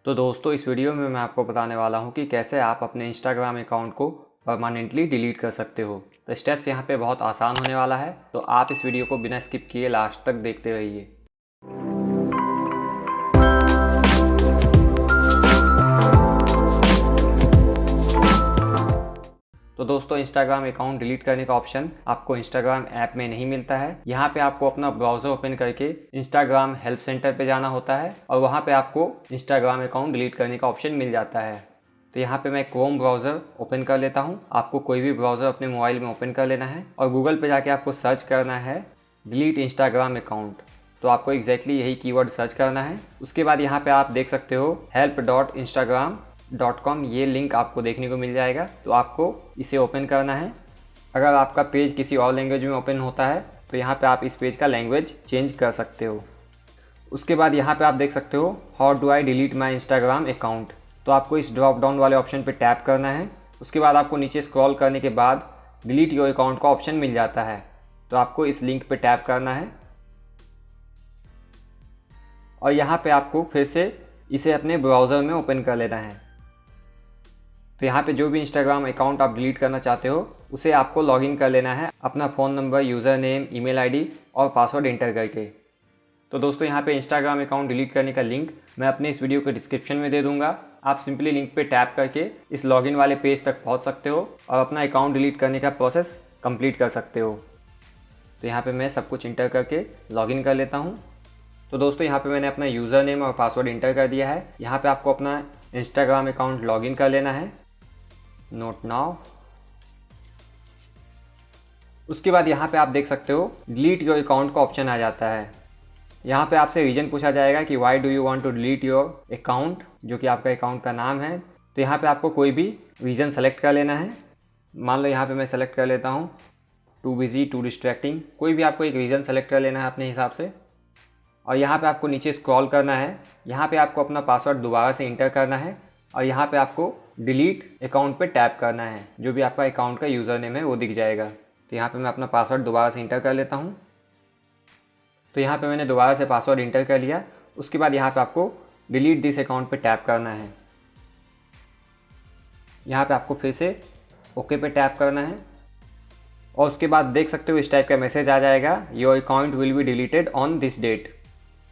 तो दोस्तों इस वीडियो में मैं आपको बताने वाला हूं कि कैसे आप अपने इंस्टाग्राम अकाउंट को परमानेंटली डिलीट कर सकते हो। तो स्टेप्स यहां पे बहुत आसान होने वाला है, तो आप इस वीडियो को बिना स्किप किए लास्ट तक देखते रहिए। तो दोस्तों इंस्टाग्राम अकाउंट डिलीट करने का ऑप्शन आपको इंस्टाग्राम ऐप में नहीं मिलता है। यहाँ पे आपको अपना ब्राउज़र ओपन करके इंस्टाग्राम हेल्प सेंटर पे जाना होता है और वहाँ पे आपको इंस्टाग्राम अकाउंट डिलीट करने का ऑप्शन मिल जाता है। तो यहाँ पे मैं क्रोम ब्राउज़र ओपन कर लेता हूँ। आपको कोई भी ब्राउज़र अपने मोबाइल में ओपन कर लेना है और गूगल पे जाके आपको सर्च करना है डिलीट इंस्टाग्राम अकाउंट। तो आपको एग्जैक्टली यही कीवर्ड सर्च करना है। उसके बाद यहाँ पे आप देख सकते हो help.instagram.com, ये लिंक आपको देखने को मिल जाएगा। तो आपको इसे ओपन करना है। अगर आपका पेज किसी और लैंग्वेज में ओपन होता है तो यहाँ पे आप इस पेज का लैंग्वेज चेंज कर सकते हो। उसके बाद यहाँ पे आप देख सकते हो how do I delete my Instagram account. तो आपको इस ड्रॉप डाउन वाले ऑप्शन पे टैप करना है। उसके बाद आपको नीचे स्क्रॉल करने के बाद डिलीट योर अकाउंट का ऑप्शन मिल जाता है। तो आपको इस लिंक पे टैप करना है और यहाँ पे आपको फिर से इसे अपने ब्राउज़र में ओपन कर लेना है। तो यहाँ पे जो भी इंस्टाग्राम अकाउंट आप डिलीट करना चाहते हो उसे आपको लॉगिन कर लेना है अपना phone number, user name, email ID और पासवर्ड इंटर करके। तो दोस्तों यहाँ पे इंस्टाग्राम अकाउंट डिलीट करने का लिंक मैं अपने इस वीडियो के डिस्क्रिप्शन में दे दूँगा। आप सिंपली लिंक पे टैप करके इस लॉगिन वाले पेज तक पहुँच सकते हो और अपना अकाउंट डिलीट करने का प्रोसेस कंप्लीट कर सकते हो। तो यहाँ पे मैं सब कुछ इंटर करके लॉगिन कर लेता हूँ। तो दोस्तों यहाँ पे मैंने अपना यूज़र नेम और पासवर्ड इंटर कर दिया है। यहाँ पे आपको अपना इंस्टाग्राम अकाउंट लॉगिन कर लेना है। Note now. उसके बाद यहाँ पे आप देख सकते हो डिलीट योर अकाउंट का ऑप्शन आ जाता है। यहाँ पे आपसे रीज़न पूछा जाएगा कि why do you want to delete your account, जो कि आपका अकाउंट का नाम है। तो यहाँ पे आपको कोई भी रीज़न सेलेक्ट कर लेना है। मान लो यहाँ पे मैं सेलेक्ट कर लेता हूँ टू बिजी, टू डिस्ट्रैक्टिंग। कोई भी आपको एक रीज़न सेलेक्ट कर लेना है अपने हिसाब से और यहाँ पे आपको नीचे स्क्रॉल करना है। यहाँ पे आपको अपना पासवर्ड दोबारा से इंटर करना है और यहाँ पे आपको डिलीट अकाउंट पे टैप करना है। जो भी आपका अकाउंट का यूज़र नेम है वो दिख जाएगा। तो यहाँ पे मैं अपना पासवर्ड दोबारा से इंटर कर लेता हूँ। तो यहाँ पे मैंने दोबारा से पासवर्ड इंटर कर लिया। उसके बाद यहाँ पे आपको डिलीट दिस अकाउंट पे टैप करना है। यहाँ पे आपको फिर से ओके पे टैप करना है और उसके बाद देख सकते हो इस टाइप का मैसेज आ जाएगा, your account will be deleted on this date.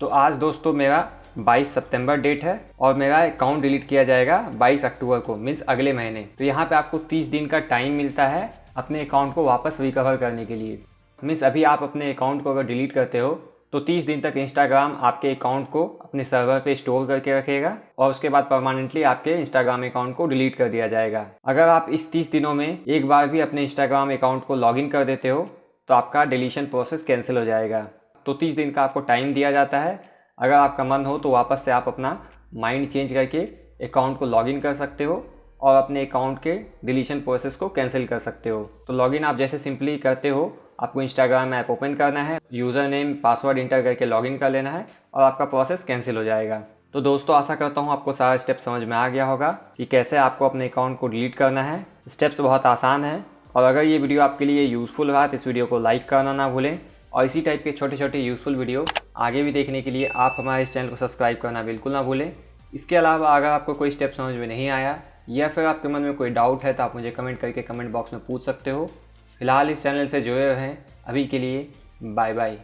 तो आज दोस्तों मेरा 22 सितंबर डेट है और मेरा अकाउंट डिलीट किया जाएगा 22 अक्टूबर को, मीन्स अगले महीने। तो यहाँ पे आपको 30 दिन का टाइम मिलता है अपने अकाउंट को वापस रिकवर करने के लिए। मीन्स अभी आप अपने अकाउंट को अगर डिलीट करते हो तो 30 दिन तक इंस्टाग्राम आपके अकाउंट को अपने सर्वर पे स्टोर करके रखेगा और उसके बाद परमानेंटली आपके इंस्टाग्राम अकाउंट को डिलीट कर दिया जाएगा। अगर आप इस 30 दिनों में एक बार भी अपने इंस्टाग्राम अकाउंट को लॉगिन कर देते हो तो आपका डिलीशन प्रोसेस कैंसिल हो जाएगा। तो 30 दिन का आपको टाइम दिया जाता है। अगर आपका मन हो तो वापस से आप अपना माइंड चेंज करके अकाउंट को लॉगिन कर सकते हो और अपने अकाउंट के डिलीशन प्रोसेस को कैंसिल कर सकते हो। तो लॉगिन आप जैसे सिंपली करते हो, आपको इंस्टाग्राम ऐप ओपन करना है, यूज़र नेम पासवर्ड इंटर करके लॉगिन कर लेना है और आपका प्रोसेस कैंसिल हो जाएगा। तो दोस्तों आशा करता हूँ आपको सारा स्टेप समझ में आ गया होगा कि कैसे आपको अपने अकाउंट को डिलीट करना है। स्टेप्स बहुत आसान है और अगर ये वीडियो आपके लिए यूज़फुल रहा तो इस वीडियो को लाइक करना ना भूलें और इसी टाइप के छोटे छोटे यूज़फुल वीडियो आगे भी देखने के लिए आप हमारे इस चैनल को सब्सक्राइब करना बिल्कुल ना भूलें। इसके अलावा अगर आपको कोई स्टेप समझ में नहीं आया या फिर आपके मन में कोई डाउट है तो आप मुझे कमेंट करके कमेंट बॉक्स में पूछ सकते हो। फिलहाल इस चैनल से जुड़े रहें। अभी के लिए बाय बाय।